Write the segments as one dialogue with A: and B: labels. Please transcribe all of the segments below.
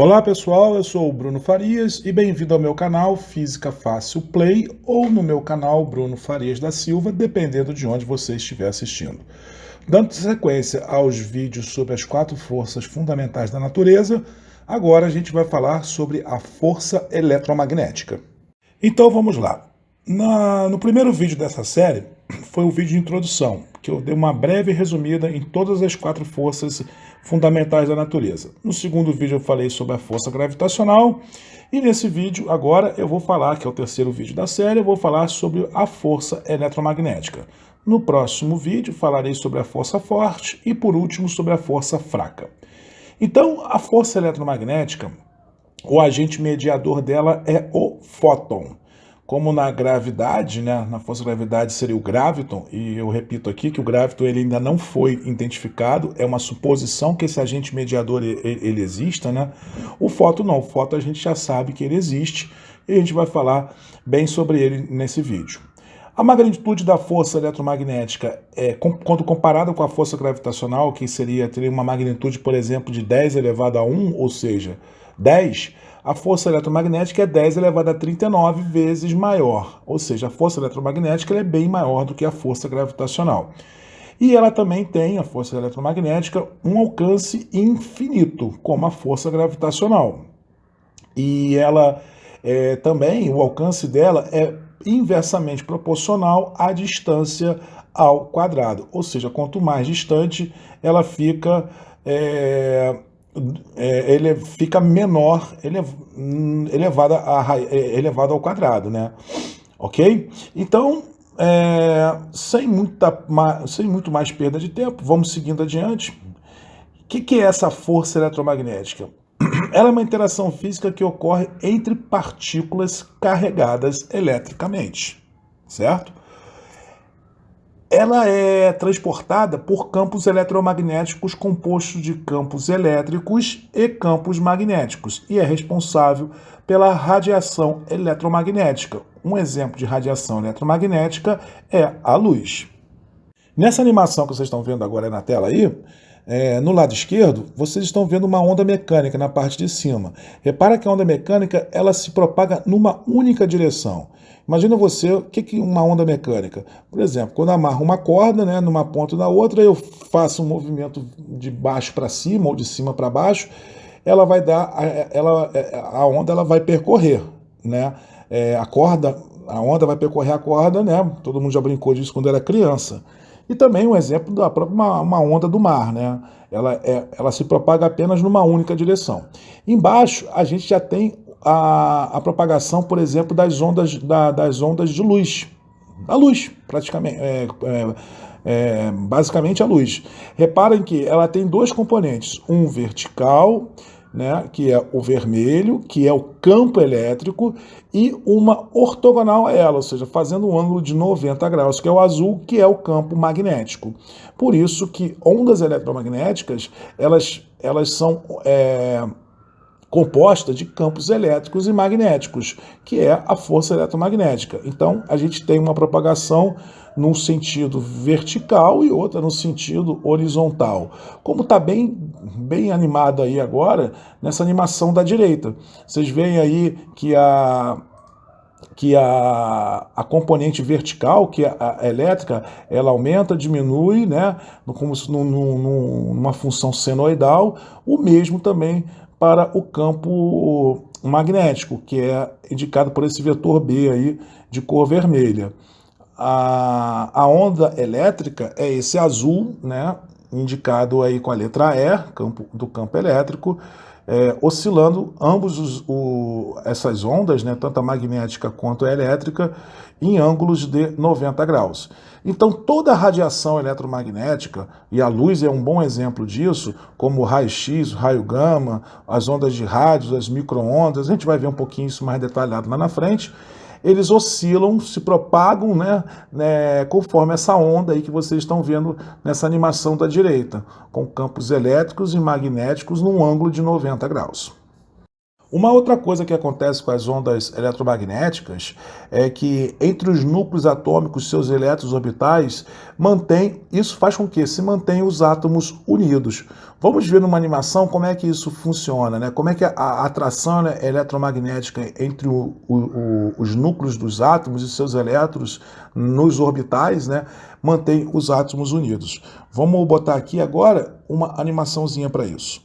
A: Olá pessoal, eu sou o Bruno Farias e bem-vindo ao meu canal Física Fácil Play ou no meu canal Bruno Farias da Silva, dependendo de onde você estiver assistindo. Dando sequência aos vídeos sobre as 4 forças fundamentais da natureza, agora a gente vai falar sobre a força eletromagnética. Então vamos lá. No primeiro vídeo dessa série foi o vídeo de introdução, que eu dei uma breve resumida em todas as 4 forças fundamentais da natureza. No segundo vídeo eu falei sobre a força gravitacional e nesse vídeo agora eu vou falar, que é o terceiro vídeo da série, eu vou falar sobre a força eletromagnética. No próximo vídeo falarei sobre a força forte e por último sobre a força fraca. Então a força eletromagnética, o agente mediador dela é o fóton. Como na gravidade, né, na força da gravidade seria o graviton, e eu repito aqui que o graviton ele ainda não foi identificado, é uma suposição que esse agente mediador ele exista, né? O fóton não, o fóton a gente já sabe que ele existe, e a gente vai falar bem sobre ele nesse vídeo. A magnitude da força eletromagnética, quando comparada com a força gravitacional, que teria uma magnitude, por exemplo, de 10 elevado a 1, ou seja, 10, a força eletromagnética é 10 elevado a 39 vezes maior, ou seja, a força eletromagnética é bem maior do que a força gravitacional. E ela também tem, a força eletromagnética, um alcance infinito, como a força gravitacional. E ela também, o alcance dela é inversamente proporcional à distância ao quadrado, ou seja, quanto mais distante ela fica, ele fica menor, elevado ao quadrado, né? Ok? Então, sem muito mais perda de tempo, vamos seguindo adiante. O que é essa força eletromagnética? Ela é uma interação física que ocorre entre partículas carregadas eletricamente, certo? Ela é transportada por campos eletromagnéticos compostos de campos elétricos e campos magnéticos e é responsável pela radiação eletromagnética. Um exemplo de radiação eletromagnética é a luz. Nessa animação que vocês estão vendo agora na tela aí, no lado esquerdo, vocês estão vendo uma onda mecânica na parte de cima. Repara que a onda mecânica ela se propaga numa única direção. Imagina você, o que é uma onda mecânica? Por exemplo, quando eu amarro uma corda, né, numa ponta e na outra, eu faço um movimento de baixo para cima ou de cima para baixo, ela vai dar, a onda ela vai percorrer, né? A onda vai percorrer a corda, né? Todo mundo já brincou disso quando era criança. E também um exemplo da própria uma onda do mar, né? Ela se propaga apenas numa única direção. Embaixo, a gente já tem a propagação, por exemplo, das ondas de luz. A luz, praticamente, basicamente a luz. Reparem que ela tem dois componentes, um vertical, né, que é o vermelho, que é o campo elétrico, e uma ortogonal a ela, ou seja, fazendo um ângulo de 90 graus, que é o azul, que é o campo magnético. Por isso que ondas eletromagnéticas, elas são composta de campos elétricos e magnéticos, que é a força eletromagnética. Então, a gente tem uma propagação num sentido vertical e outra no sentido horizontal. Como está bem animado aí agora, nessa animação da direita. Vocês veem aí que a componente vertical, que é a elétrica, ela aumenta, diminui, né, como numa função senoidal, o mesmo também para o campo magnético, que é indicado por esse vetor B aí de cor vermelha. A onda elétrica é esse azul, né, indicado aí com a letra E, do campo elétrico, oscilando essas ondas, né, tanto a magnética quanto a elétrica, em ângulos de 90 graus. Então, toda a radiação eletromagnética, e a luz é um bom exemplo disso, como o raio-x, o raio gama, as ondas de rádio, as micro-ondas, a gente vai ver um pouquinho isso mais detalhado lá na frente, eles oscilam, se propagam, né, conforme essa onda aí que vocês estão vendo nessa animação da direita, com campos elétricos e magnéticos num ângulo de 90 graus. Uma outra coisa que acontece com as ondas eletromagnéticas é que entre os núcleos atômicos, seus elétrons orbitais, isso faz com que se mantenham os átomos unidos. Vamos ver numa animação como é que isso funciona, né? Como é que a atração eletromagnética entre os núcleos dos átomos e seus elétrons nos orbitais, né, mantém os átomos unidos. Vamos botar aqui agora uma animaçãozinha para isso.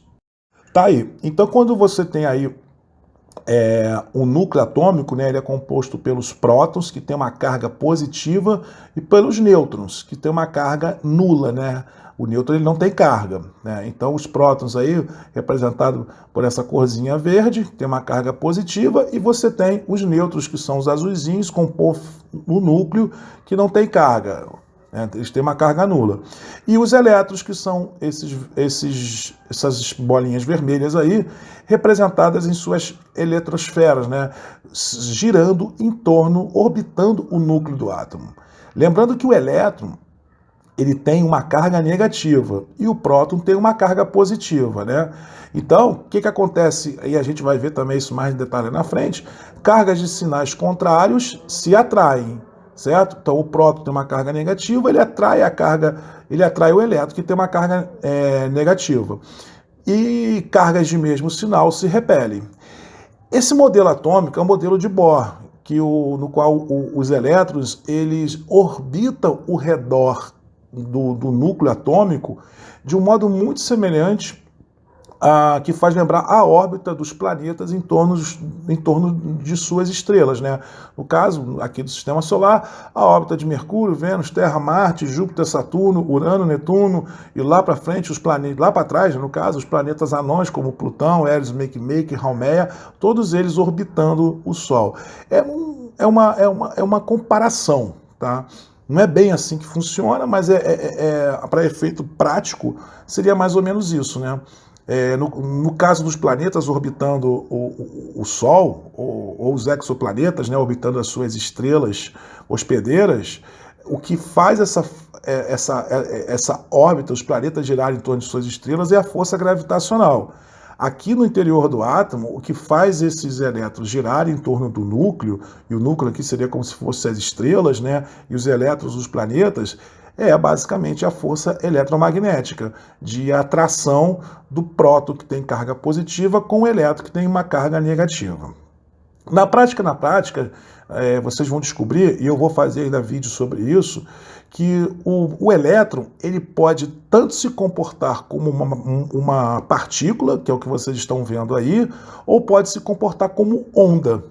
A: Tá aí. Então, quando você tem aí o núcleo atômico, né, ele é composto pelos prótons, que tem uma carga positiva, e pelos nêutrons, que tem uma carga nula, né? O nêutron ele não tem carga, né? Então os prótons aí, representado por essa corzinha verde, tem uma carga positiva, e você tem os nêutrons, que são os azuisinhos, compor o núcleo, que não tem carga. Eles têm uma carga nula. E os elétrons, que são essas bolinhas vermelhas aí, representadas em suas eletrosferas, né? Girando em torno, orbitando o núcleo do átomo. Lembrando que o elétron ele tem uma carga negativa e o próton tem uma carga positiva, né? Então, o que acontece, e a gente vai ver também isso mais em detalhe na frente, cargas de sinais contrários se atraem, certo? Então o próton tem uma carga negativa, ele atrai o elétron que tem uma carga negativa. E cargas de mesmo sinal se repelem. Esse modelo atômico é o modelo de Bohr, no qual os elétrons eles orbitam ao redor do núcleo atômico de um modo muito semelhante que faz lembrar a órbita dos planetas em torno de suas estrelas, né? No caso, aqui do Sistema Solar, a órbita de Mercúrio, Vênus, Terra, Marte, Júpiter, Saturno, Urano, Netuno, e lá para frente, os planetas, lá para trás, no caso, os planetas anões, como Plutão, Eris, Makemake, Haumea, todos eles orbitando o Sol. É uma comparação, tá? Não é bem assim que funciona, mas para efeito prático, seria mais ou menos isso, né? No caso dos planetas orbitando o Sol, ou os exoplanetas, né, orbitando as suas estrelas hospedeiras, o que faz essa órbita, os planetas girarem em torno de suas estrelas, é a força gravitacional. Aqui no interior do átomo, o que faz esses elétrons girarem em torno do núcleo, e o núcleo aqui seria como se fossem as estrelas, né, e os elétrons, os planetas, é basicamente a força eletromagnética de atração do próton, que tem carga positiva, com o elétron, que tem uma carga negativa. Na prática, vocês vão descobrir, e eu vou fazer ainda vídeo sobre isso, que o elétron ele pode tanto se comportar como uma partícula, que é o que vocês estão vendo aí, ou pode se comportar como onda.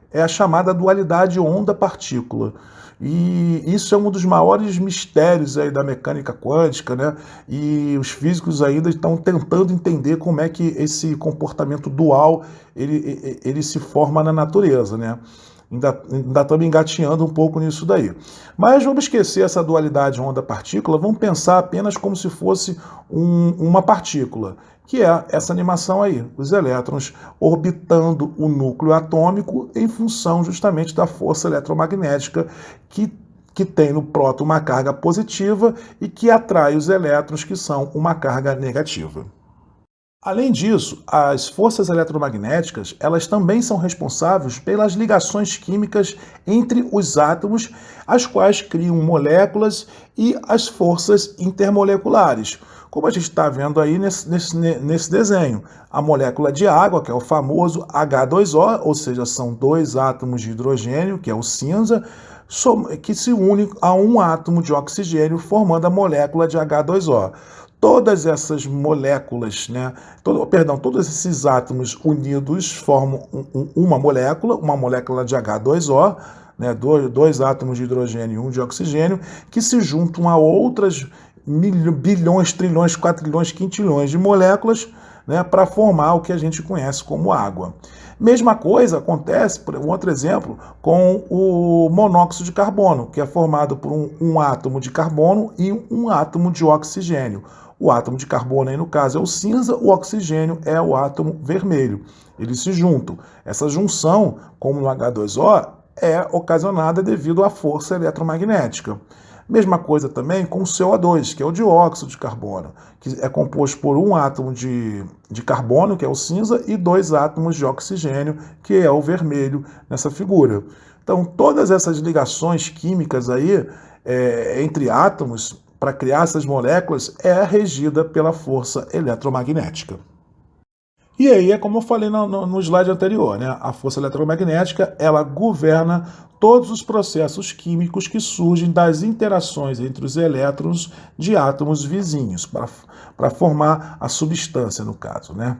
A: É a chamada dualidade onda-partícula. E isso é um dos maiores mistérios aí da mecânica quântica, né? E os físicos ainda estão tentando entender como é que esse comportamento dual ele se forma na natureza, né? Ainda estamos engatinhando um pouco nisso daí. Mas vamos esquecer essa dualidade onda-partícula, vamos pensar apenas como se fosse uma partícula, que é essa animação aí, os elétrons orbitando o núcleo atômico em função justamente da força eletromagnética que tem no próton uma carga positiva e que atrai os elétrons que são uma carga negativa. Além disso, as forças eletromagnéticas, elas também são responsáveis pelas ligações químicas entre os átomos, as quais criam moléculas, e as forças intermoleculares, como a gente está vendo aí nesse desenho. A molécula de água, que é o famoso H2O, ou seja, são dois átomos de hidrogênio, que é o cinza, que se unem a um átomo de oxigênio, formando a molécula de H2O. Todas essas moléculas, né, todos esses átomos unidos formam uma molécula de H2O, né, dois átomos de hidrogênio e um de oxigênio, que se juntam a outras bilhões, trilhões, quatrilhões, quintilhões de moléculas, né, para formar o que a gente conhece como água. Mesma coisa acontece, por um outro exemplo, com o monóxido de carbono, que é formado por um átomo de carbono e um átomo de oxigênio. O átomo de carbono, aí no caso, é o cinza, o oxigênio é o átomo vermelho. Eles se juntam. Essa junção, como no H2O, é ocasionada devido à força eletromagnética. Mesma coisa também com o CO2, que é o dióxido de carbono, que é composto por um átomo de carbono, que é o cinza, e dois átomos de oxigênio, que é o vermelho nessa figura. Então, todas essas ligações químicas aí, entre átomos, para criar essas moléculas, é regida pela força eletromagnética. E aí é como eu falei no slide anterior, né? A força eletromagnética, ela governa todos os processos químicos que surgem das interações entre os elétrons de átomos vizinhos, para formar a substância, no caso, né?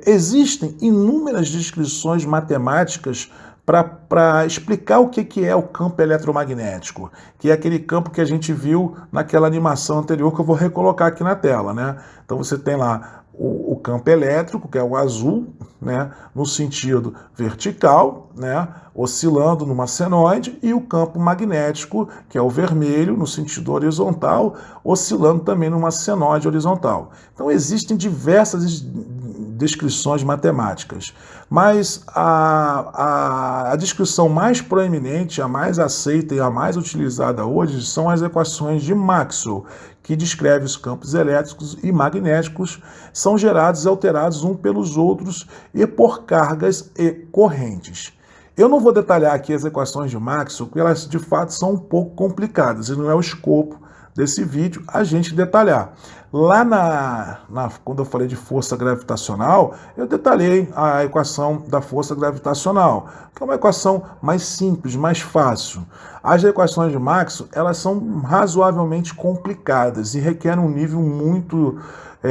A: Existem inúmeras descrições matemáticas para explicar o que é o campo eletromagnético, que é aquele campo que a gente viu naquela animação anterior que eu vou recolocar aqui na tela, né? Então você tem lá o campo elétrico, que é o azul, né, no sentido vertical, né, oscilando numa senoide, e o campo magnético, que é o vermelho, no sentido horizontal, oscilando também numa senoide horizontal. Então existem diversas descrições matemáticas, mas a descrição mais proeminente, a mais aceita e a mais utilizada hoje são as equações de Maxwell, que descreve os campos elétricos e magnéticos, são gerados e alterados uns pelos outros e por cargas e correntes. Eu não vou detalhar aqui as equações de Maxwell, porque elas de fato são um pouco complicadas e não é o escopo desse vídeo a gente detalhar. Lá quando eu falei de força gravitacional, eu detalhei a equação da força gravitacional, que é uma equação mais simples, mais fácil. As equações de Maxwell, elas são razoavelmente complicadas e requerem um nível muito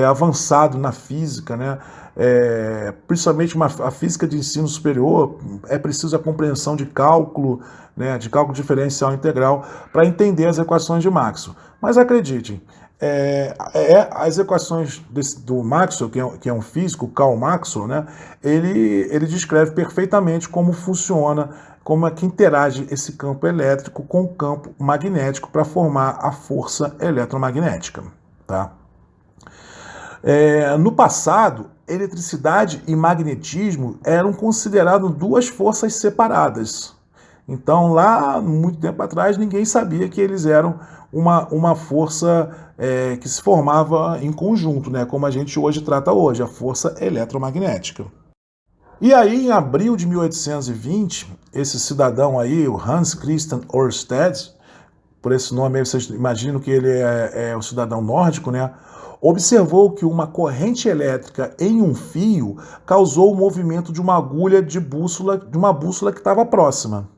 A: avançado na física, né? Principalmente a física de ensino superior, é preciso a compreensão de cálculo, né, de cálculo diferencial integral, para entender as equações de Maxwell. Mas acreditem, as equações do Maxwell, que é um físico, Karl Maxwell, né, ele descreve perfeitamente como funciona, como é que interage esse campo elétrico com o campo magnético para formar a força eletromagnética. Tá? No passado, eletricidade e magnetismo eram considerados duas forças separadas. Então, lá, muito tempo atrás, ninguém sabia que eles eram uma força que se formava em conjunto, né? Como a gente hoje trata hoje, a força eletromagnética. E aí, em abril de 1820, esse cidadão aí, o Hans Christian Ørsted, por esse nome aí vocês imaginam que ele é o cidadão nórdico, né? Observou que uma corrente elétrica em um fio causou o movimento de uma agulha de uma bússola que estava próxima.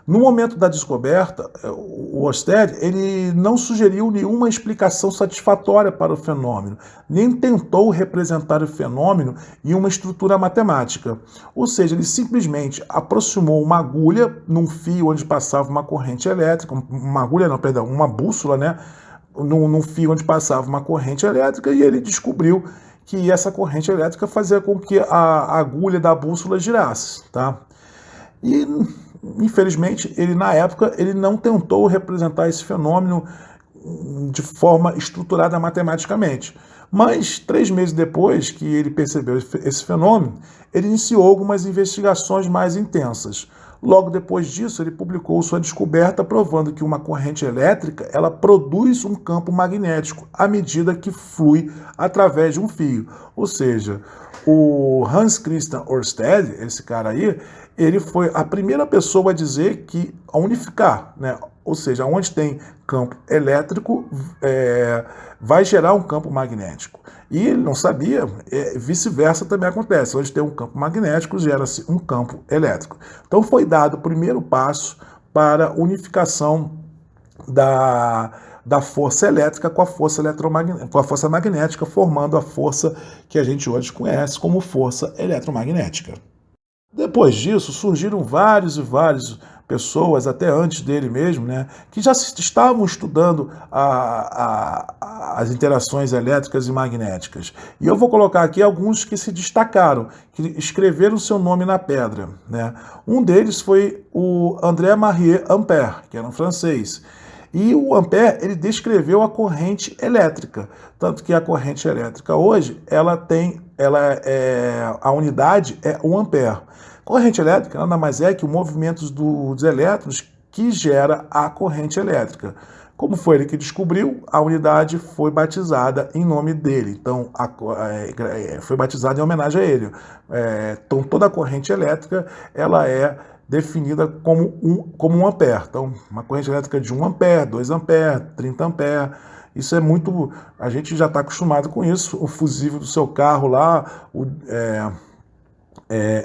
A: No momento da descoberta, o Ørsted ele não sugeriu nenhuma explicação satisfatória para o fenômeno, nem tentou representar o fenômeno em uma estrutura matemática. Ou seja, ele simplesmente aproximou uma agulha num fio onde passava uma corrente elétrica, uma bússola, né? Num fio onde passava uma corrente elétrica, e ele descobriu que essa corrente elétrica fazia com que a agulha da bússola girasse, tá? E, infelizmente, na época, ele não tentou representar esse fenômeno de forma estruturada matematicamente. Mas, 3 meses depois que ele percebeu esse fenômeno, ele iniciou algumas investigações mais intensas. Logo depois disso, ele publicou sua descoberta provando que uma corrente elétrica ela produz um campo magnético à medida que flui através de um fio. Ou seja, o Hans Christian Ørsted, esse cara aí, ele foi a primeira pessoa a dizer que a unificar, né? Ou seja, onde tem campo elétrico, vai gerar um campo magnético. E ele não sabia, vice-versa também acontece. Onde tem um campo magnético, gera-se um campo elétrico. Então foi dado o primeiro passo para a unificação da força elétrica com a força magnética, formando a força que a gente hoje conhece como força eletromagnética. Depois disso, surgiram várias pessoas, até antes dele mesmo, né, que já estavam estudando as interações elétricas e magnéticas. E eu vou colocar aqui alguns que se destacaram, que escreveram seu nome na pedra, né? Um deles foi o André-Marie Ampère, que era um francês. E o Ampère, ele descreveu a corrente elétrica, tanto que a corrente elétrica hoje, a unidade é 1 ampere. Corrente elétrica nada mais é que o movimento dos elétrons
B: que gera a corrente elétrica. Como foi ele que descobriu, a unidade foi batizada em nome dele. Então, foi batizada em homenagem a ele. Então, toda a corrente elétrica ela é definida como 1 ampere. Então, uma corrente elétrica de 1 ampere, 2 ampere, 30 ampere. Isso é muito... A gente já está acostumado com isso. O fusível do seu carro lá,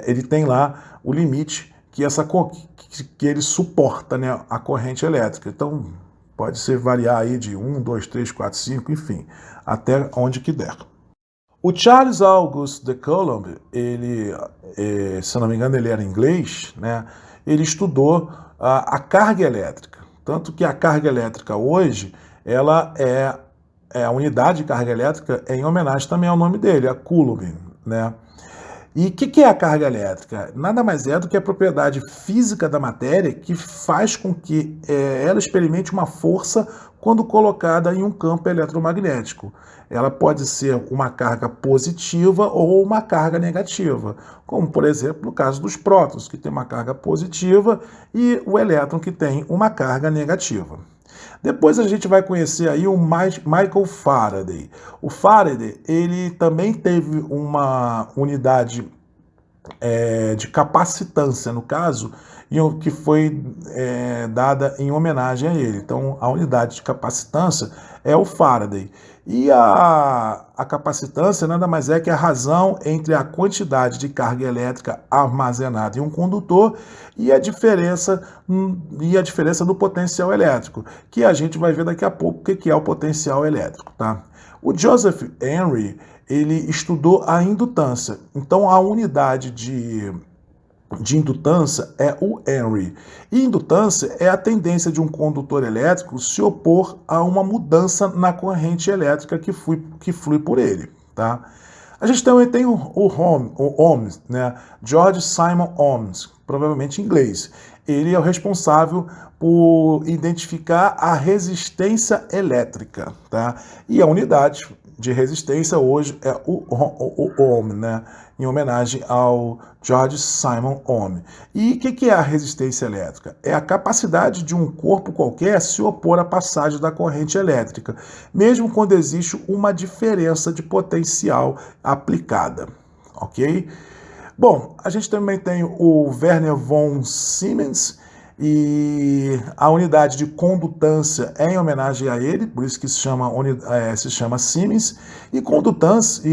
B: ele tem lá o limite que ele suporta, né, a corrente elétrica. Então, pode ser variar aí de 1, 2, 3, 4, 5, enfim, até onde que der. O Charles Augustus de Coulomb, ele, se eu não me engano, ele era inglês, né? Ele estudou a carga elétrica. Tanto que a carga elétrica hoje, ela a unidade de carga elétrica é em homenagem também ao nome dele, a Coulomb, né? E o que é a carga elétrica? Nada mais é do que a propriedade física da matéria que faz com que ela experimente uma força quando colocada em um campo eletromagnético. Ela pode ser uma carga positiva ou uma carga negativa, como, por exemplo, no caso dos prótons, que tem uma carga positiva, e o elétron, que tem uma carga negativa. Depois a gente vai conhecer aí o Michael Faraday. O Faraday, ele também teve uma unidade de capacitância, no caso, que foi dada em homenagem a ele. Então, a unidade de capacitância é o Faraday. E a capacitância nada mais é que a razão entre a quantidade de carga elétrica armazenada em um condutor e a diferença do potencial elétrico, que a gente vai ver daqui a pouco o que é o potencial elétrico, tá? O Joseph Henry, ele estudou a indutância. Então, a unidade de indutância é o Henry. E indutância é a tendência de um condutor elétrico se opor a uma mudança na corrente elétrica que flui por ele, tá? A gente também tem o Ohms, né? George Simon Ohms, provavelmente em inglês. Ele é o responsável por identificar a resistência elétrica, tá? E a unidade de resistência hoje é o Ohm, né? Em homenagem ao George Simon Ohm. E o que é a resistência elétrica? É a capacidade de um corpo qualquer se opor à passagem da corrente elétrica, mesmo quando existe uma diferença de potencial aplicada, ok? Bom, a gente também tem o Werner von Siemens, e a unidade de condutância é em homenagem a ele, por isso que se chama Siemens, e condutância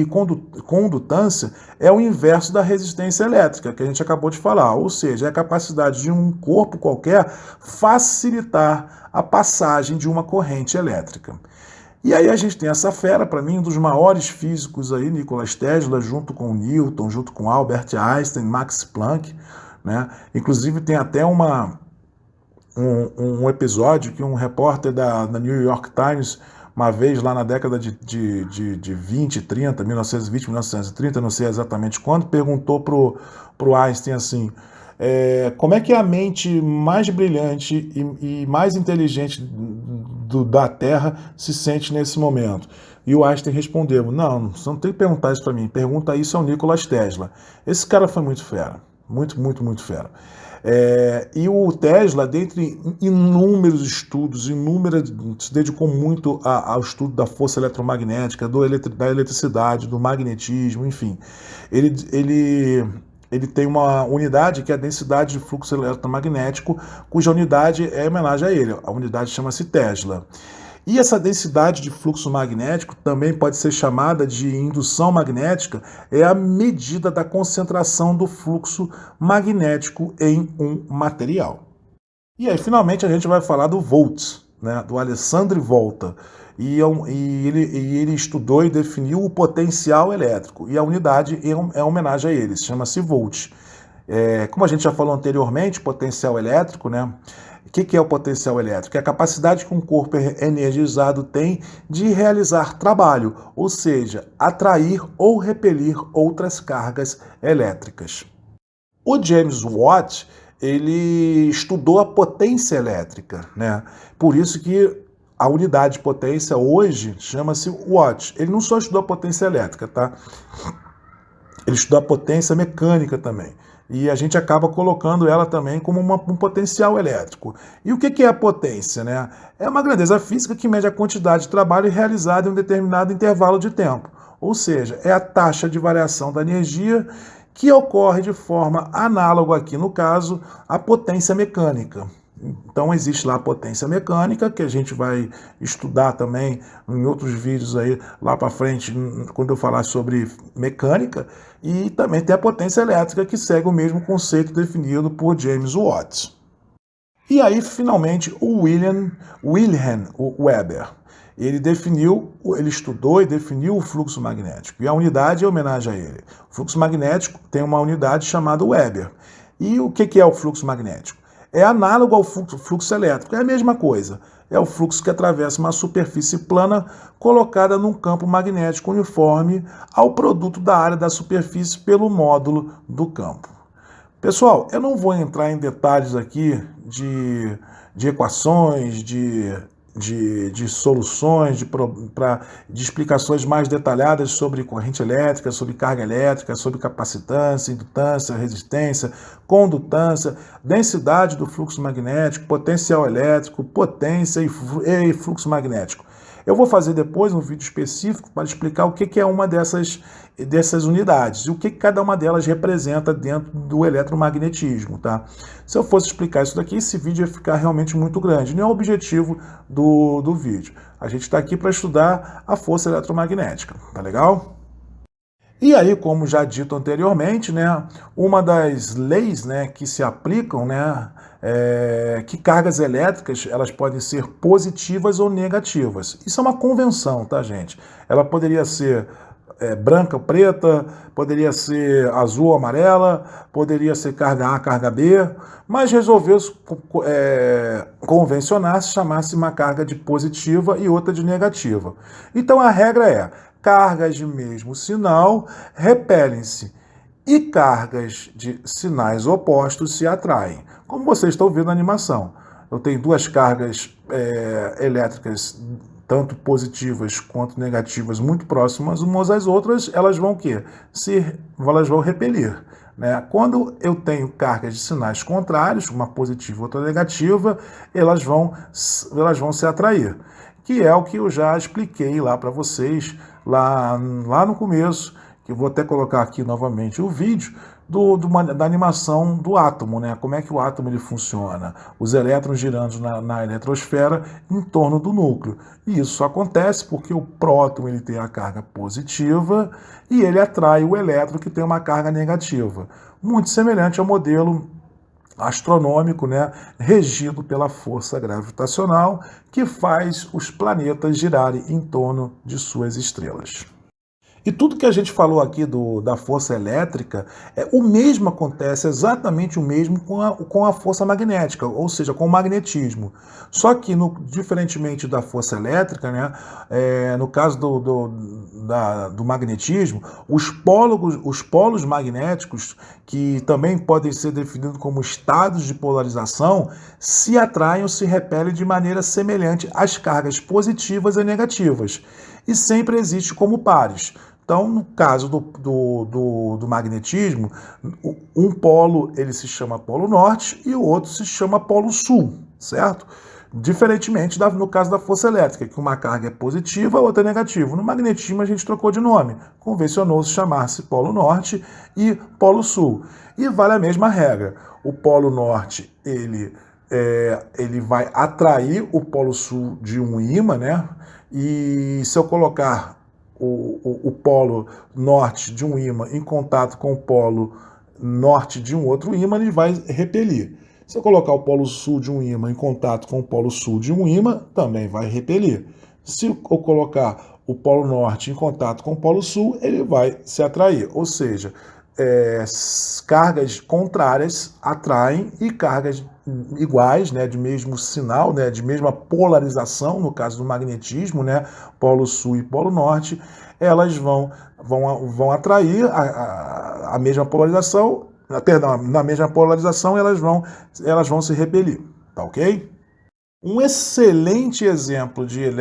B: é o inverso da resistência elétrica, que a gente acabou de falar, ou seja, é a capacidade de um corpo qualquer facilitar a passagem de uma corrente elétrica. E aí a gente tem essa fera, para mim, um dos maiores físicos aí, Nikola Tesla, junto com Newton, junto com Albert Einstein, Max Planck, né? Inclusive tem até um episódio que um repórter da New York Times, uma vez lá na década de 20, 30, 1920, 1930, não sei exatamente quando, perguntou pro Einstein assim, como é que a mente mais brilhante e mais inteligente da Terra se sente nesse momento? E o Einstein respondeu, não, você não tem que perguntar isso para mim, pergunta isso ao Nikola Tesla. Esse cara foi muito fera, muito, muito, muito fera. E o Tesla, dentre inúmeros estudos, se dedicou muito ao estudo da força eletromagnética, da eletricidade, do magnetismo, enfim. Ele tem uma unidade que é a densidade de fluxo eletromagnético, cuja unidade é em homenagem a ele. A unidade chama-se Tesla. E essa densidade de fluxo magnético também pode ser chamada de indução magnética, é a medida da concentração do fluxo magnético em um material. E aí, finalmente, a gente vai falar do Volta, né, do Alessandro Volta. E ele estudou e definiu o potencial elétrico, e a unidade é homenagem a ele, chama-se Volt. Como a gente já falou anteriormente, potencial elétrico, né? O que é o potencial elétrico? É a capacidade que um corpo energizado tem de realizar trabalho, ou seja, atrair ou repelir outras cargas elétricas. O James Watt, ele estudou a potência elétrica, né? Por isso que a unidade de potência hoje chama-se Watt. Ele não só estudou a potência elétrica, tá? ele estuda a potência mecânica também. E a gente acaba colocando ela também como um potencial elétrico. E o que é a potência, né? É uma grandeza física que mede a quantidade de trabalho realizado em um determinado intervalo de tempo. Ou seja, é a taxa de variação da energia que ocorre de forma análoga aqui, no caso, à potência mecânica. Então existe lá a potência mecânica, que a gente vai estudar também em outros vídeos aí lá para frente, quando eu falar sobre mecânica, e também tem a potência elétrica, que segue o mesmo conceito definido por James Watt. E aí, finalmente, o Wilhelm Weber, ele estudou e definiu o fluxo magnético, e a unidade é homenagem a ele. O fluxo magnético tem uma unidade chamada Weber. E o que é o fluxo magnético? É análogo ao fluxo elétrico, é a mesma coisa. É o fluxo que atravessa uma superfície plana colocada num campo magnético uniforme ao produto da área da superfície pelo módulo do campo. Pessoal, eu não vou entrar em detalhes aqui de equações, de soluções, de explicações mais detalhadas sobre corrente elétrica, sobre carga elétrica, sobre capacitância, indutância, resistência, condutância, densidade do fluxo magnético, potencial elétrico, potência e fluxo magnético. Eu vou fazer depois um vídeo específico para explicar o que é uma dessas unidades e o que cada uma delas representa dentro do eletromagnetismo, tá? Se eu fosse explicar isso daqui, esse vídeo ia ficar realmente muito grande. Não é o objetivo do vídeo. A gente está aqui para estudar a força eletromagnética, tá legal? E aí, como já dito anteriormente, né, uma das leis, né, que se aplicam, né, que cargas elétricas elas podem ser positivas ou negativas. Isso é uma convenção, tá, gente? Ela poderia ser branca ou preta, poderia ser azul ou amarela, poderia ser carga A, carga B, mas resolveu convencionar se chamasse uma carga de positiva e outra de negativa. Então a regra é: cargas de mesmo sinal repelem-se e cargas de sinais opostos se atraem. Como vocês estão vendo na animação, eu tenho duas cargas elétricas, tanto positivas quanto negativas, muito próximas umas às outras, elas vão o quê? Elas vão repelir. Né? Quando eu tenho cargas de sinais contrários, uma positiva e outra negativa, elas vão se atrair. Que é o que eu já expliquei lá para vocês, lá no começo, que eu vou até colocar aqui novamente o vídeo, da animação do átomo, né? Como é que o átomo ele funciona? Os elétrons girando na eletrosfera em torno do núcleo. E isso só acontece porque o próton ele tem a carga positiva e ele atrai o elétron que tem uma carga negativa. Muito semelhante ao modelo astronômico, né, regido pela força gravitacional que faz os planetas girarem em torno de suas estrelas. E tudo que a gente falou aqui da força elétrica, o mesmo acontece, exatamente o mesmo com a força magnética, ou seja, com o magnetismo. Só que, diferentemente da força elétrica, né, no caso do magnetismo, os polos magnéticos, que também podem ser definidos como estados de polarização, se atraem ou se repelem de maneira semelhante às cargas positivas e negativas, e sempre existem como pares. Então, no caso do magnetismo, um polo ele se chama polo norte e o outro se chama polo sul, certo? Diferentemente no caso da força elétrica, que uma carga é positiva, a outra é negativa. No magnetismo a gente trocou de nome, convencionou-se chamar-se polo norte e polo sul. E vale a mesma regra. O polo norte ele vai atrair o polo sul de um ímã, né? E se eu colocar o polo norte de um ímã em contato com o polo norte de um outro ímã, ele vai repelir. Se eu colocar o polo sul de um ímã em contato com o polo sul de um ímã, também vai repelir. Se eu colocar o polo norte em contato com o polo sul, ele vai se atrair. Ou seja, cargas contrárias atraem e cargas iguais, né, de mesmo sinal, né, de mesma polarização, no caso do magnetismo, né, polo sul e polo norte, elas vão atrair a mesma polarização, perdão, na mesma polarização elas vão se repelir, tá ok? Um excelente exemplo de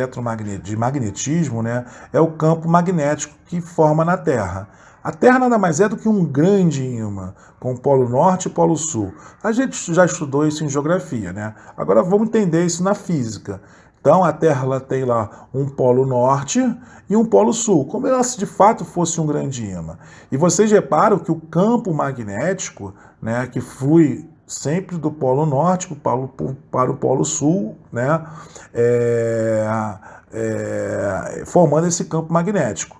B: magnetismo, né, é o campo magnético que forma na Terra. A Terra nada mais é do que um grande ímã, com o Polo Norte e Polo Sul. A gente já estudou isso em geografia, né? Agora vamos entender isso na física. Então a Terra ela tem lá um Polo Norte e um Polo Sul, como ela se de fato fosse um grande ímã. E vocês reparam que o campo magnético, né, que flui sempre do Polo Norte para o Polo Sul, né, formando esse campo magnético.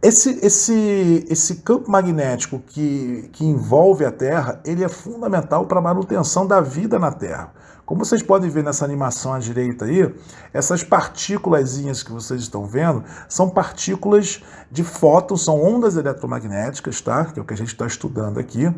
B: Esse campo magnético que envolve a Terra, ele é fundamental para a manutenção da vida na Terra. Como vocês podem ver nessa animação à direita aí, essas partículas que vocês estão vendo são partículas de fótons, são ondas eletromagnéticas, tá? Que é o que a gente está estudando aqui,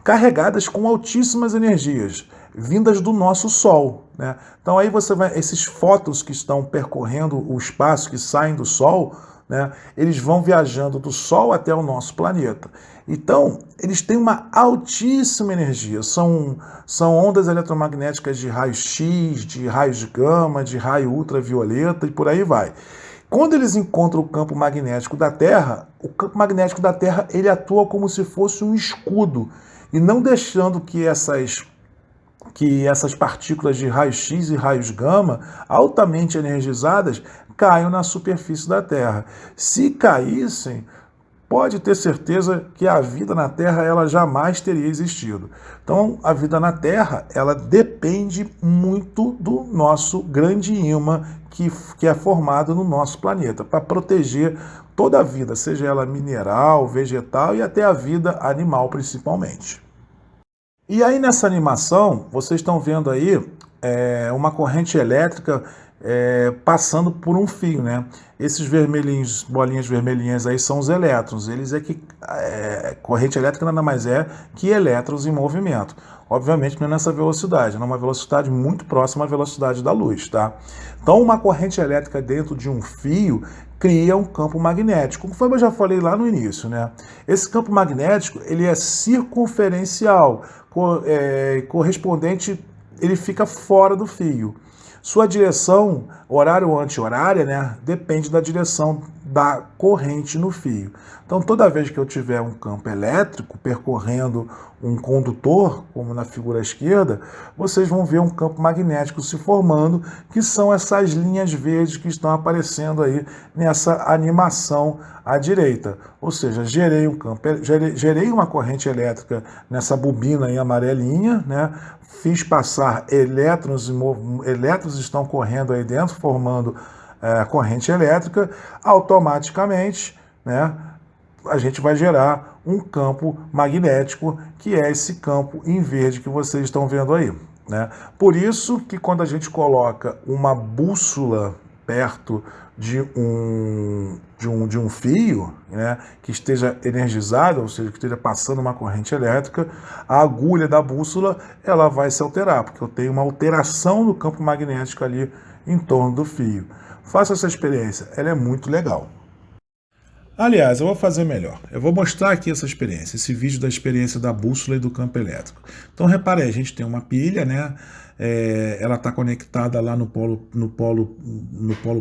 B: carregadas com altíssimas energias, vindas do nosso Sol, né? Então aí você vai, esses fótons que estão percorrendo o espaço, que saem do Sol, né, eles vão viajando do Sol até o nosso planeta. Então, eles têm uma altíssima energia. São ondas eletromagnéticas de raio-x, de raios gama, de raio ultravioleta e por aí vai. Quando eles encontram o campo magnético da Terra, o campo magnético da Terra ele atua como se fosse um escudo e não deixando que essas partículas de raio-x e raios gama, altamente energizadas, caiam na superfície da Terra. Se caíssem, pode ter certeza que a vida na Terra ela jamais teria existido. Então, a vida na Terra ela depende muito do nosso grande ímã que é formado no nosso planeta, para proteger toda a vida, seja ela mineral, vegetal e até a vida animal principalmente. E aí nessa animação, vocês estão vendo aí uma corrente elétrica passando por um fio, né? Esses vermelhinhos, bolinhas vermelhinhas aí são os elétrons. Eles corrente elétrica nada mais é que elétrons em movimento. Obviamente não é nessa velocidade, é uma velocidade muito próxima à velocidade da luz, tá? Então uma corrente elétrica dentro de um fio cria um campo magnético, como eu já falei lá no início, né? Esse campo magnético ele é circunferencial, correspondente, ele fica fora do fio. Sua direção, horário ou anti-horária, né, depende da direção da corrente no fio. Então, toda vez que eu tiver um campo elétrico percorrendo um condutor, como na figura à esquerda, vocês vão ver um campo magnético se formando, que são essas linhas verdes que estão aparecendo aí nessa animação à direita. Ou seja, gerei uma corrente elétrica nessa bobina aí amarelinha, né? Fiz passar elétrons estão correndo aí dentro, formando corrente elétrica, automaticamente, né, a gente vai gerar um campo magnético, que é esse campo em verde que vocês estão vendo aí, né? Por isso que quando a gente coloca uma bússola perto de um fio, né, que esteja energizado, ou seja, que esteja passando uma corrente elétrica, a agulha da bússola ela vai se alterar, porque eu tenho uma alteração no campo magnético ali em torno do fio. Faça essa experiência, ela é muito legal. Aliás, eu vou fazer melhor. Eu vou mostrar aqui essa experiência, esse vídeo da experiência da bússola e do campo elétrico. Então, repare, a gente tem uma pilha, né? Ela está conectada lá no polo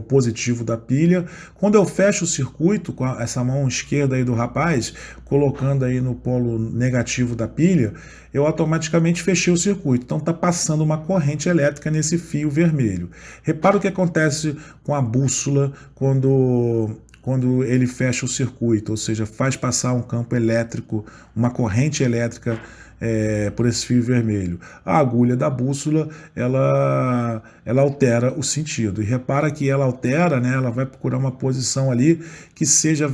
B: positivo da pilha. Quando eu fecho o circuito com essa mão esquerda aí do rapaz, colocando aí no polo negativo da pilha, eu automaticamente fechei o circuito. Então está passando uma corrente elétrica nesse fio vermelho. Repara o que acontece com a bússola quando ele fecha o circuito, ou seja, faz passar um campo elétrico, uma corrente elétrica por esse fio vermelho. A agulha da bússola, ela altera o sentido. E repara que ela altera, né, ela vai procurar uma posição ali que seja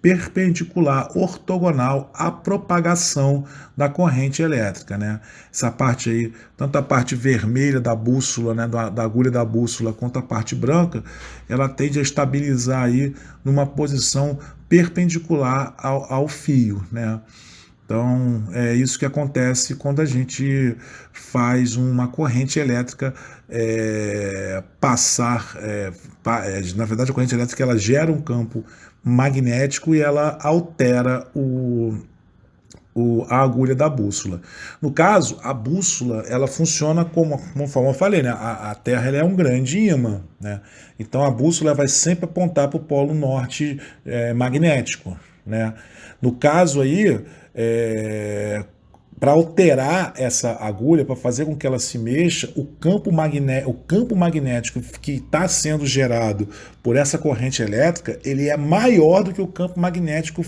B: perpendicular, ortogonal à propagação da corrente elétrica, né? Essa parte aí, tanto a parte vermelha da bússola, né, da agulha da bússola, quanto a parte branca, ela tende a estabilizar aí numa posição perpendicular ao fio, né? Então, é isso que acontece quando a gente faz uma corrente elétrica passar. Na verdade, a corrente elétrica ela gera um campo magnético e ela altera a agulha da bússola. No caso, a bússola ela funciona conforme eu falei, né? A Terra ela é um grande ímã, né? Então, a bússola vai sempre apontar para o polo norte magnético.
A: né? No caso aí, para alterar essa agulha, para fazer com que ela se mexa, o campo magnético que está sendo gerado por essa corrente elétrica, ele é maior do que o campo magnético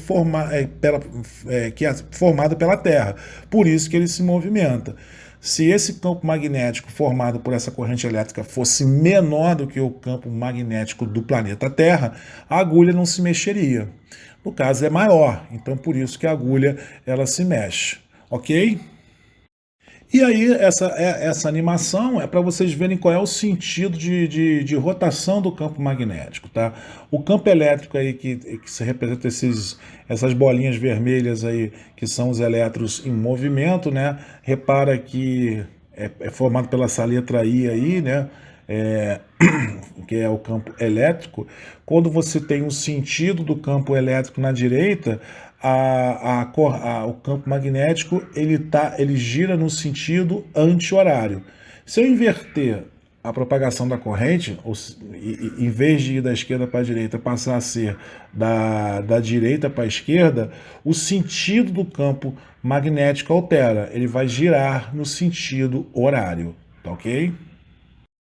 A: que é formado pela Terra. Por isso que ele se movimenta. Se esse campo magnético formado por essa corrente elétrica fosse menor do que o campo magnético do planeta Terra, a agulha não se mexeria. No caso é maior, então por isso que a agulha ela se mexe. Ok? E aí, essa animação é para vocês verem qual é o sentido de rotação do campo magnético, tá? O campo elétrico aí que se representa essas bolinhas vermelhas aí, que são os elétrons em movimento, né? Repara que é formado pela essa letra I aí, né? Que é o campo elétrico. Quando você tem um sentido do campo elétrico na direita, o campo magnético ele gira no sentido anti-horário. Se eu inverter a propagação da corrente, em vez de ir da esquerda para a direita, passar a ser da direita para a esquerda, o sentido do campo magnético altera. Ele vai girar no sentido horário. Tá ok?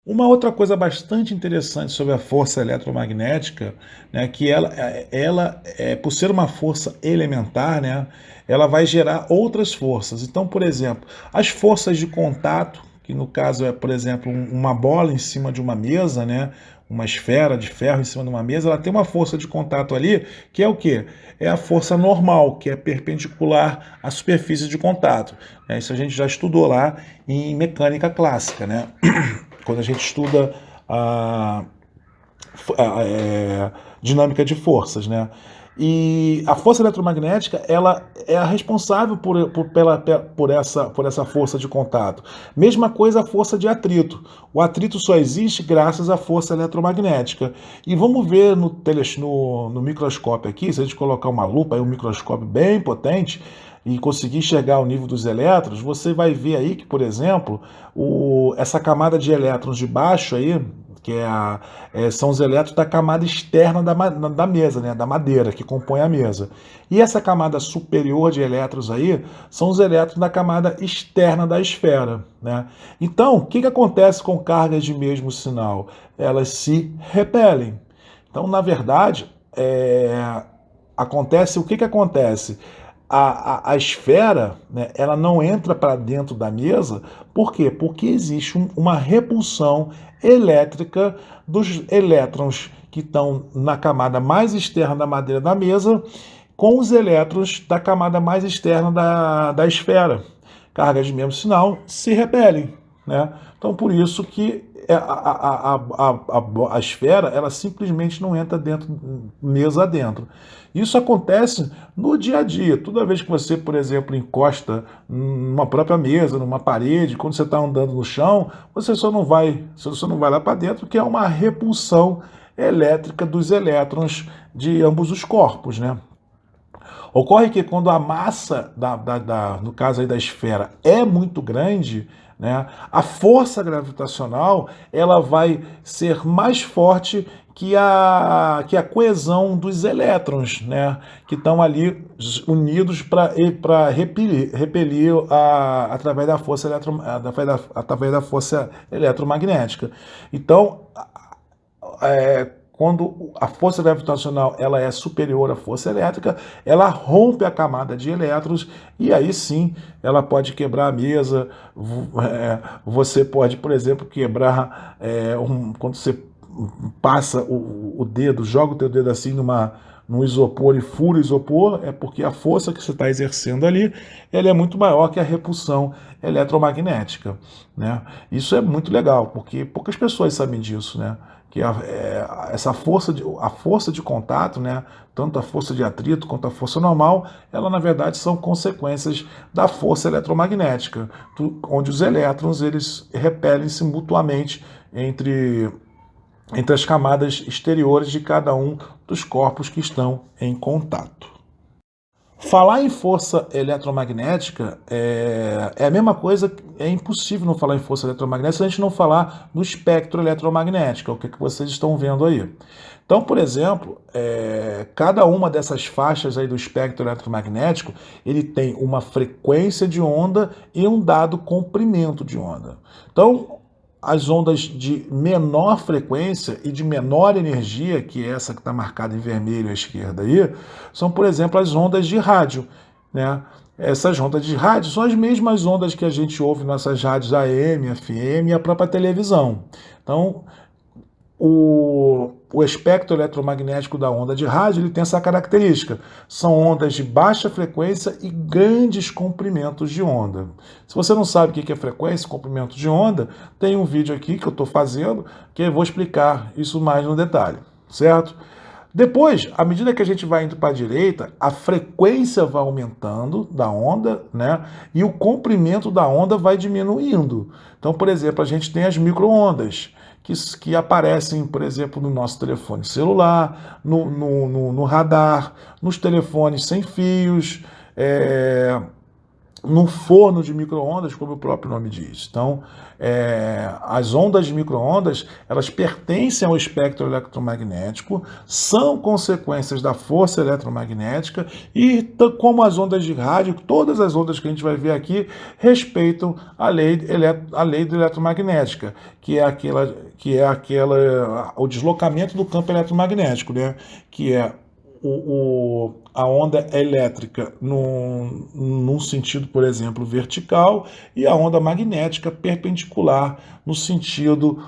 A: Uma outra coisa bastante interessante sobre a força eletromagnética, né, que ela por ser uma força elementar, né, ela vai gerar outras forças. Então, por exemplo, as forças de contato, que no caso é, por exemplo, uma bola em cima de uma mesa, né, uma esfera de ferro em cima de uma mesa, ela tem uma força de contato ali, que é o quê? É a força normal, que é perpendicular à superfície de contato. Isso a gente já estudou lá em mecânica clássica, né? Quando a gente estuda a dinâmica de forças, né? E a força eletromagnética, ela é a responsável por essa força de contato. Mesma coisa a força de atrito. O atrito só existe graças à força eletromagnética. E vamos ver no microscópio aqui, se a gente colocar uma lupa, um microscópio bem potente, e conseguir enxergar o nível dos elétrons, você vai ver aí que, por exemplo, essa camada de elétrons de baixo aí, que são os elétrons da camada externa da mesa, né, da madeira, que compõe a mesa. E essa camada superior de elétrons aí são os elétrons da camada externa da esfera, né? Então, o que acontece com cargas de mesmo sinal? Elas se repelem. Então, na verdade, o que acontece? A esfera, né, ela não entra para dentro da mesa, por quê? Porque existe uma repulsão elétrica dos elétrons que estão na camada mais externa da madeira da mesa com os elétrons da camada mais externa da esfera. Cargas de mesmo sinal se repelem, né? Então, por isso que a esfera ela simplesmente não entra mesa dentro. Isso acontece no dia a dia. Toda vez que você, por exemplo, encosta numa própria mesa, numa parede, quando você está andando no chão, você só não vai lá para dentro, porque é uma repulsão elétrica dos elétrons de ambos os corpos, né? Ocorre que quando a massa, no caso aí da esfera, é muito grande, né, a força gravitacional ela vai ser mais forte que a coesão dos elétrons, né, que estão ali unidos para repelir através da força eletromagnética. Então, quando a força gravitacional ela é superior à força elétrica, ela rompe a camada de elétrons e aí sim ela pode quebrar a mesa. Você pode, por exemplo, quebrar quando você passa o dedo, joga o teu dedo assim num isopor e fura o isopor, é porque a força que você está exercendo ali ela é muito maior que a repulsão eletromagnética, né? Isso é muito legal, porque poucas pessoas sabem disso, né? Que essa força de contato, né, tanto a força de atrito quanto a força normal, ela na verdade são consequências da força eletromagnética, onde os elétrons eles repelem-se mutuamente entre as camadas exteriores de cada um dos corpos que estão em contato.
B: Falar em força eletromagnética é a mesma coisa, é impossível não falar em força eletromagnética se a gente não falar do espectro eletromagnético, é o que vocês estão vendo aí. Então, por exemplo, cada uma dessas faixas aí do espectro eletromagnético, ele tem uma frequência de onda e um dado comprimento de onda. Então, as ondas de menor frequência e de menor energia, que é essa que está marcada em vermelho à esquerda aí, são, por exemplo, as ondas de rádio, né? Essas ondas de rádio são as mesmas ondas que a gente ouve nessas rádios AM, FM e a própria televisão. Então, o espectro eletromagnético da onda de rádio ele tem essa característica. São ondas de baixa frequência e grandes comprimentos de onda. Se você não sabe o que é frequência e comprimento de onda, tem um vídeo aqui que eu estou fazendo que eu vou explicar isso mais no detalhe, certo? Depois, à medida que a gente vai indo para a direita, a frequência vai aumentando da onda, né? E o comprimento da onda vai diminuindo. Então, por exemplo, a gente tem as micro-ondas, que aparecem, por exemplo, no nosso telefone celular, no radar, nos telefones sem fios, no forno de micro-ondas, como o próprio nome diz. Então, as ondas de micro-ondas, elas pertencem ao espectro eletromagnético, são consequências da força eletromagnética e, como as ondas de rádio, todas as ondas que a gente vai ver aqui respeitam a lei do eletromagnética, que é o deslocamento do campo eletromagnético, né? Que é a onda elétrica num sentido, por exemplo, vertical, e a onda magnética perpendicular no sentido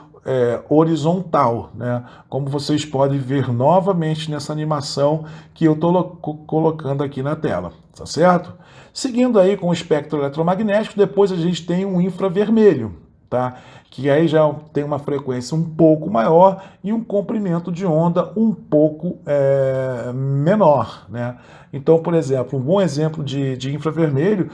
B: horizontal, né? Como vocês podem ver novamente nessa animação que eu estou colocando aqui na tela, tá certo? Seguindo aí com o espectro eletromagnético, depois a gente tem o infravermelho, tá? Que aí já tem uma frequência um pouco maior e um comprimento de onda um pouco menor, né? Então, por exemplo, um bom exemplo de infravermelho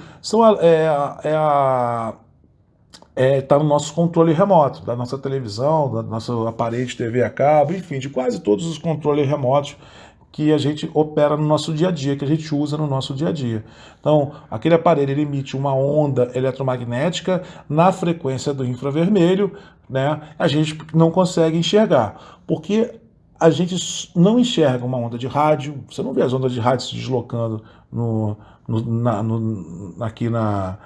B: está no nosso controle remoto, da nossa televisão, do nosso aparelho de TV a cabo, enfim, de quase todos os controles remotos que a gente opera no nosso dia a dia, que a gente usa no nosso dia a dia. Então, aquele aparelho ele emite uma onda eletromagnética na frequência do infravermelho, né? A gente não consegue enxergar, porque a gente não enxerga uma onda de rádio, você não vê as ondas de rádio se deslocando aqui na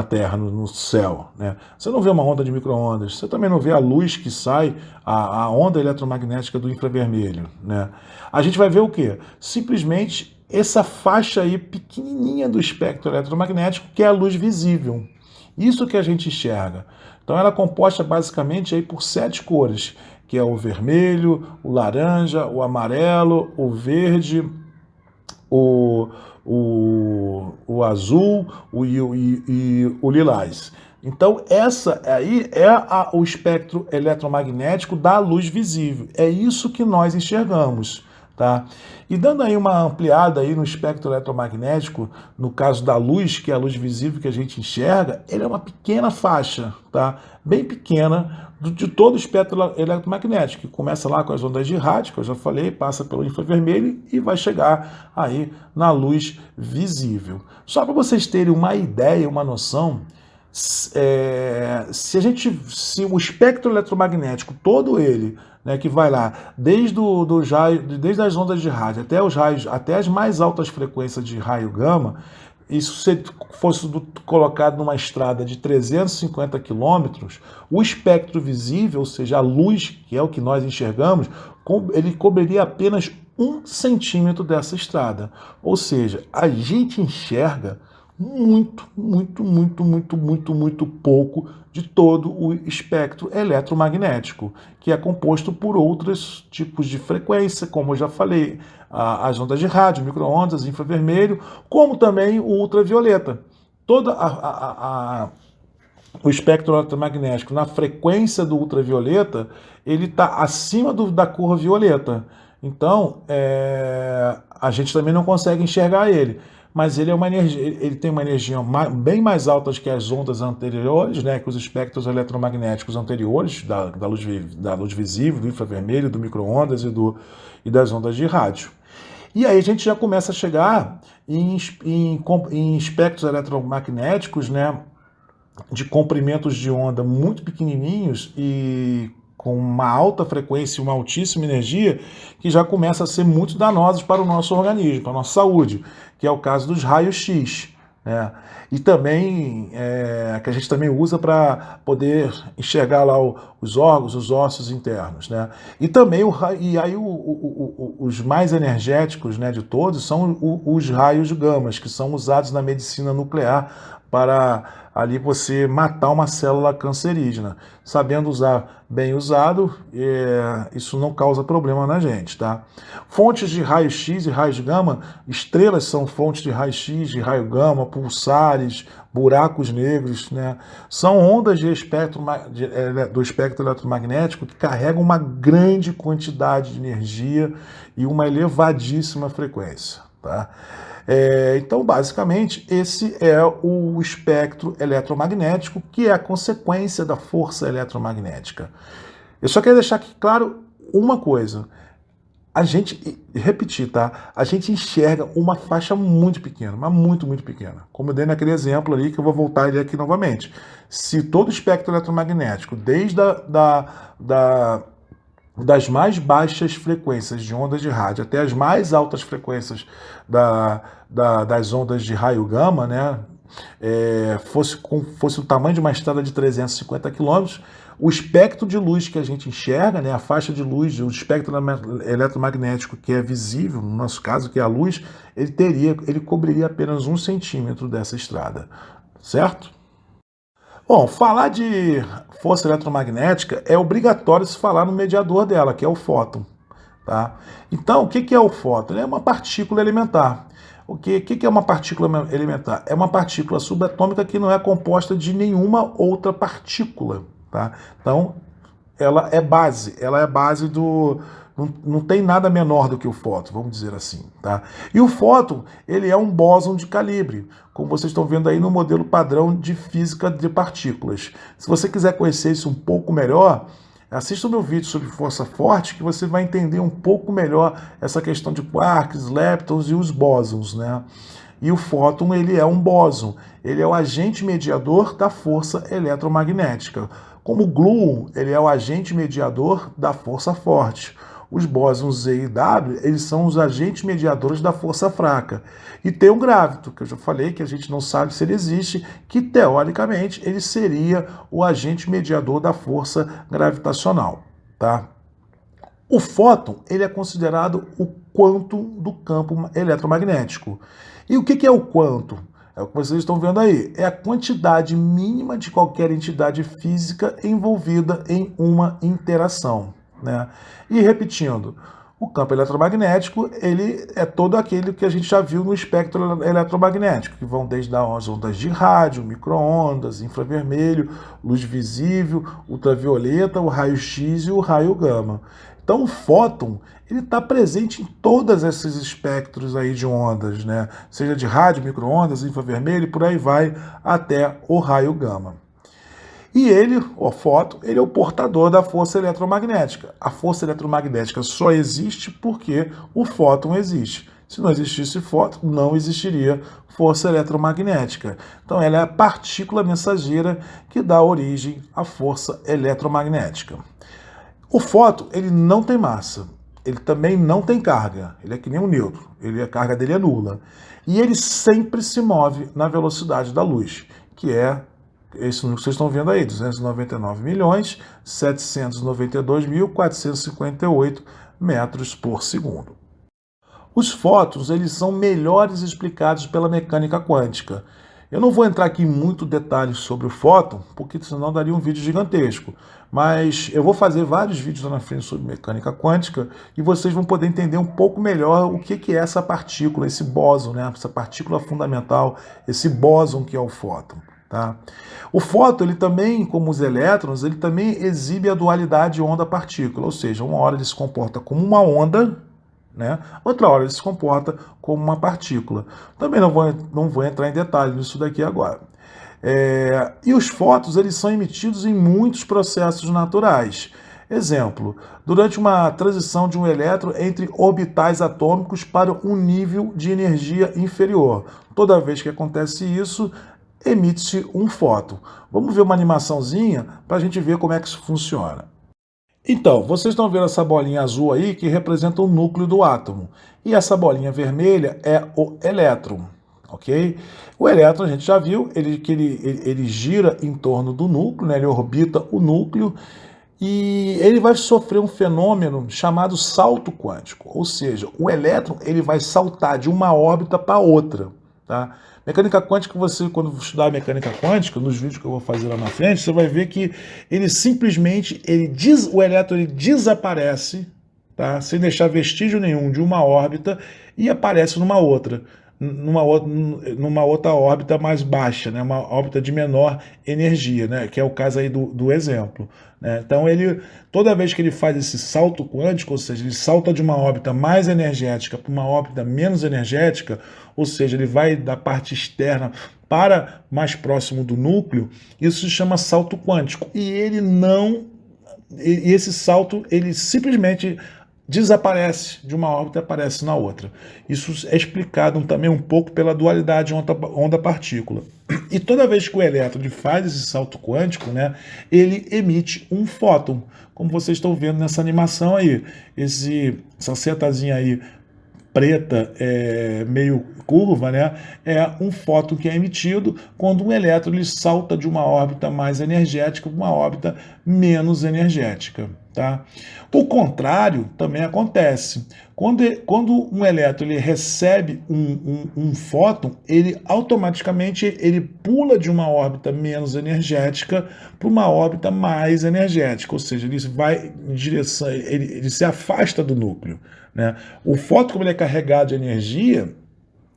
B: Terra, no céu, né? Você não vê uma onda de micro-ondas, você também não vê a luz que sai, a onda eletromagnética do infravermelho, né? A gente vai ver o quê? Simplesmente essa faixa aí pequenininha do espectro eletromagnético, que é a luz visível. Isso que a gente enxerga. Então ela é composta basicamente aí por 7 cores, que é o vermelho, o laranja, o amarelo, o verde, o azul e o lilás. Então, essa aí é o espectro eletromagnético da luz visível. É isso que nós enxergamos, tá? E dando aí uma ampliada aí no espectro eletromagnético, no caso da luz, que é a luz visível que a gente enxerga, ele é uma pequena faixa, tá? Bem pequena, de todo o espectro eletromagnético, que começa lá com as ondas de rádio, que eu já falei, passa pelo infravermelho e vai chegar aí na luz visível. Só para vocês terem uma ideia, uma noção, se o espectro eletromagnético, todo ele, né, que vai lá desde as ondas de rádio até os raios, até as mais altas frequências de raio gama, isso se fosse colocado numa estrada de 350 quilômetros, o espectro visível, ou seja, a luz, que é o que nós enxergamos, ele cobriria apenas 1 centímetro dessa estrada. Ou seja, a gente enxerga muito pouco de todo o espectro eletromagnético, que é composto por outros tipos de frequência, como eu já falei, as ondas de rádio, micro-ondas, infravermelho, como também o ultravioleta. Todo o espectro eletromagnético na frequência do ultravioleta, ele está acima da cor violeta. Então, a gente também não consegue enxergar ele. Mas ele tem uma energia bem mais alta que as ondas anteriores, né, que os espectros eletromagnéticos anteriores, da luz visível, do infravermelho, do micro-ondas e das ondas de rádio. E aí a gente já começa a chegar em espectros eletromagnéticos, né, de comprimentos de onda muito pequenininhos e com uma alta frequência e uma altíssima energia, que já começa a ser muito danosos para o nosso organismo, para a nossa saúde, que é o caso dos raios-x. Né? E também, que a gente também usa para poder enxergar lá os órgãos, os ossos internos. Né? E também, os mais energéticos, né, de todos são os raios gamas, que são usados na medicina nuclear para ali você matar uma célula cancerígena. Sabendo usar, bem usado, isso não causa problema na gente, tá? Fontes de raio-x e raios gama, estrelas são fontes de raio-x, de raio gama, pulsares, buracos negros, né? São ondas do espectro eletromagnético que carregam uma grande quantidade de energia e uma elevadíssima frequência, tá? Então, basicamente, esse é o espectro eletromagnético, que é a consequência da força eletromagnética. Eu só quero deixar aqui claro uma coisa. A gente, repetir, tá? A gente enxerga uma faixa muito pequena, mas muito, muito pequena. Como eu dei naquele exemplo ali, que eu vou voltar ele aqui novamente. Se todo o espectro eletromagnético, desde das mais baixas frequências de ondas de rádio até as mais altas frequências das ondas de raio gama, né, fosse o tamanho de uma estrada de 350 km, o espectro de luz que a gente enxerga, né, a faixa de luz, o espectro eletromagnético que é visível, no nosso caso, que é a luz, ele cobriria apenas 1 centímetro dessa estrada, certo? Bom, falar de força eletromagnética é obrigatório se falar no mediador dela, que é o fóton. Tá? Então, o que é o fóton? Ele é uma partícula elementar. O que é uma partícula elementar? É uma partícula subatômica que não é composta de nenhuma outra partícula. Tá? Então, ela é base do... Não tem nada menor do que o fóton, vamos dizer assim. Tá? E o fóton, ele é um bóson de calibre, como vocês estão vendo aí no modelo padrão de física de partículas. Se você quiser conhecer isso um pouco melhor, assista o meu vídeo sobre força forte, que você vai entender um pouco melhor essa questão de quarks, leptons e os bósons, né? E o fóton, ele é um bóson, ele é o agente mediador da força eletromagnética. Como o gluon, ele é o agente mediador da força forte. Os bósons Z e W, eles são os agentes mediadores da força fraca. E tem um gravito, que eu já falei que a gente não sabe se ele existe, que teoricamente ele seria o agente mediador da força gravitacional. Tá? O fóton, ele é considerado o quantum do campo eletromagnético. E o que é o quantum? É o que vocês estão vendo aí. É a quantidade mínima de qualquer entidade física envolvida em uma interação. Né? E repetindo, o campo eletromagnético, ele é todo aquele que a gente já viu no espectro eletromagnético, que vão desde as ondas de rádio, micro-ondas, infravermelho, luz visível, ultravioleta, o raio-x e o raio gama. Então o fóton, ele está presente em todos esses espectros aí de ondas, né? Seja de rádio, micro-ondas, infravermelho, e por aí vai até o raio gama. E ele, o fóton, ele é o portador da força eletromagnética. A força eletromagnética só existe porque o fóton existe. Se não existisse fóton, não existiria força eletromagnética. Então ela é a partícula mensageira que dá origem à força eletromagnética. O fóton, ele não tem massa. Ele também não tem carga. Ele é que nem um nêutron. A carga dele é nula. E ele sempre se move na velocidade da luz, que é isso que vocês estão vendo aí, 299.792.458 metros por segundo. Os fótons, eles são melhores explicados pela mecânica quântica. Eu não vou entrar aqui em muito detalhes sobre o fóton, porque senão daria um vídeo gigantesco. Mas eu vou fazer vários vídeos lá na frente sobre mecânica quântica e vocês vão poder entender um pouco melhor o que é essa partícula, esse bóson, né? Essa partícula fundamental, esse bóson que é o fóton. Tá? O fóton, ele também, como os elétrons, ele também exibe a dualidade onda-partícula, ou seja, uma hora ele se comporta como uma onda, né? Outra hora ele se comporta como uma partícula. Também não vou entrar em detalhes nisso daqui agora. E os fótons, eles são emitidos em muitos processos naturais. Exemplo, durante uma transição de um elétron entre orbitais atômicos para um nível de energia inferior. Toda vez que acontece isso, emite-se um fóton. Vamos ver uma animaçãozinha para a gente ver como é que isso funciona. Então, vocês estão vendo essa bolinha azul aí que representa o núcleo do átomo. E essa bolinha vermelha é o elétron, ok? O elétron, a gente já viu, ele gira em torno do núcleo, né? Ele orbita o núcleo e ele vai sofrer um fenômeno chamado salto quântico. Ou seja, o elétron ele vai saltar de uma órbita para outra, tá? Mecânica quântica, você, quando estudar a mecânica quântica, nos vídeos que eu vou fazer lá na frente, você vai ver que ele simplesmente, o elétron ele desaparece, tá? Sem deixar vestígio nenhum de uma órbita e aparece numa outra órbita mais baixa, né? Uma órbita de menor energia, né? Que é o caso aí do exemplo. Né? Então, toda vez que ele faz esse salto quântico, ou seja, ele salta de uma órbita mais energética para uma órbita menos energética, ou seja, ele vai da parte externa para mais próximo do núcleo, isso se chama salto quântico. E esse salto, ele simplesmente desaparece de uma órbita e aparece na outra. Isso é explicado também um pouco pela dualidade onda-partícula. E toda vez que o elétron faz esse salto quântico, né, ele emite um fóton, como vocês estão vendo nessa animação aí. Essa setazinha aí preta, meio curva, né, é um fóton que é emitido quando um elétron ele salta de uma órbita mais energética para uma órbita menos energética. Tá? O contrário também acontece. Quando um elétron ele recebe um fóton, ele automaticamente ele pula de uma órbita menos energética para uma órbita mais energética, ou seja, ele vai em direção, ele se afasta do núcleo. Né? O fóton, como ele é carregado de energia,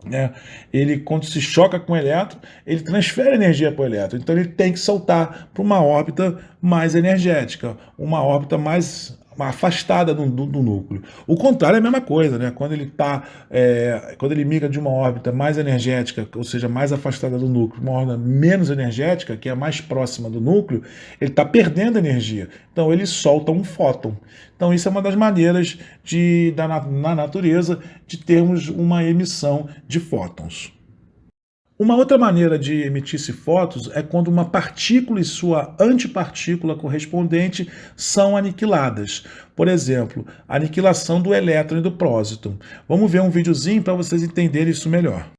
B: né, ele, quando se choca com o elétron, ele transfere energia para o elétron. Então ele tem que saltar para uma órbita mais energética, uma órbita mais afastada do núcleo. O contrário é a mesma coisa, né? Quando ele migra de uma órbita mais energética, ou seja, mais afastada do núcleo, uma órbita menos energética, que é mais próxima do núcleo, ele está perdendo energia. Então ele solta um fóton. Então isso é uma das maneiras na natureza de termos uma emissão de fótons. Uma outra maneira de emitir-se fótons é quando uma partícula e sua antipartícula correspondente são aniquiladas. Por exemplo, a aniquilação do elétron e do prósitron. Vamos ver um videozinho para vocês entenderem isso melhor.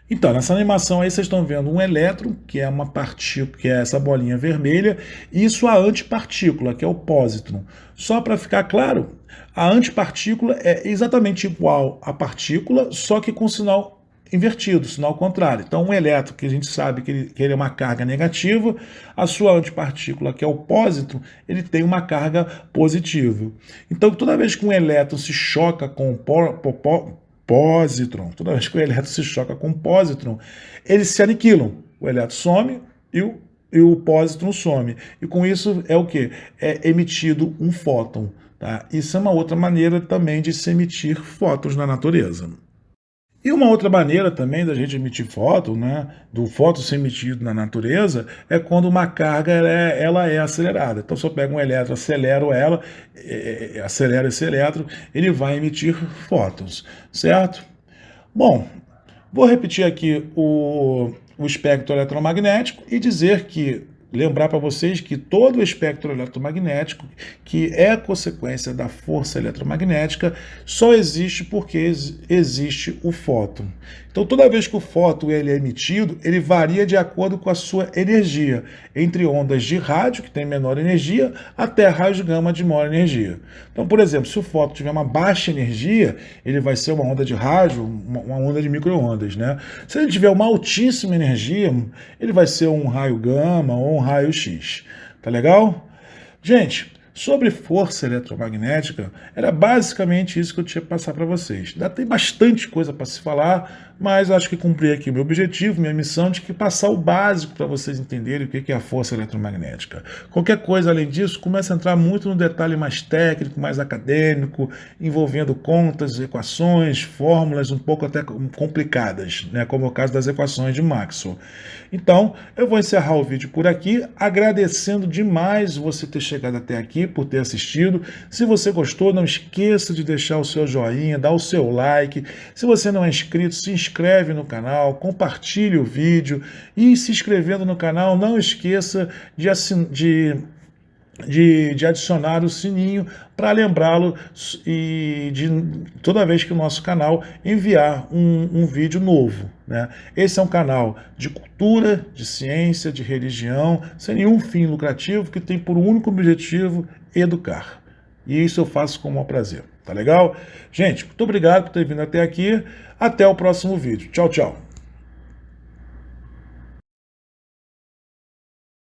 B: Então, nessa animação aí vocês estão vendo um elétron, que é uma partícula, que é essa bolinha vermelha, e sua antipartícula, que é o pósitron. Só para ficar claro, a antipartícula é exatamente igual à partícula, só que com sinal invertido, sinal contrário. Então, um elétron, que a gente sabe que ele é uma carga negativa, a sua antipartícula, que é o pósitron, ele tem uma carga positiva. Então, toda vez que um elétron se choca com o pósitron, toda vez que o elétron se choca com o pósitron, eles se aniquilam. O elétron some e o pósitron some. E com isso é o quê? É emitido um fóton. Tá? Isso é uma outra maneira também de se emitir fótons na natureza. E uma outra maneira também da gente emitir fóton, né, do fóton ser emitido na natureza, é quando uma carga ela é acelerada. Então, se eu pego um elétron, acelero esse elétron, ele vai emitir fótons, certo? Bom, vou repetir aqui o espectro eletromagnético e lembrar para vocês que todo o espectro eletromagnético, que é consequência da força eletromagnética, só existe porque existe o fóton. Então, toda vez que o fóton ele é emitido, ele varia de acordo com a sua energia, entre ondas de rádio, que tem menor energia, até raios gama de maior energia. Então, por exemplo, se o fóton tiver uma baixa energia, ele vai ser uma onda de rádio, uma onda de micro-ondas, né? Se ele tiver uma altíssima energia, ele vai ser um raio gama ou um raio X. Tá legal? Gente, sobre força eletromagnética, era basicamente isso que eu tinha que passar para vocês. Ainda tem bastante coisa para se falar,
A: mas acho que cumpri aqui o meu objetivo, minha missão de que passar o básico para vocês entenderem o que é a força eletromagnética. Qualquer coisa além disso, começa a entrar muito no detalhe mais técnico, mais acadêmico, envolvendo contas, equações, fórmulas um pouco até complicadas, né, como é o caso das equações de Maxwell. Então, eu vou encerrar o vídeo por aqui, agradecendo demais você ter chegado até aqui, por ter assistido. Se você gostou, não esqueça de deixar o seu joinha, dar o seu like. Se você não é inscrito, se inscreve no canal, compartilhe o vídeo e se inscrevendo no canal, não esqueça de adicionar o sininho para lembrá-lo e de toda vez que o nosso canal enviar um vídeo novo, né? Esse é um canal de cultura, de ciência, de religião, sem nenhum fim lucrativo, que tem por único objetivo educar. E isso eu faço com o maior prazer. Tá legal? Gente, muito obrigado por ter vindo até aqui. Até o próximo vídeo. Tchau, tchau.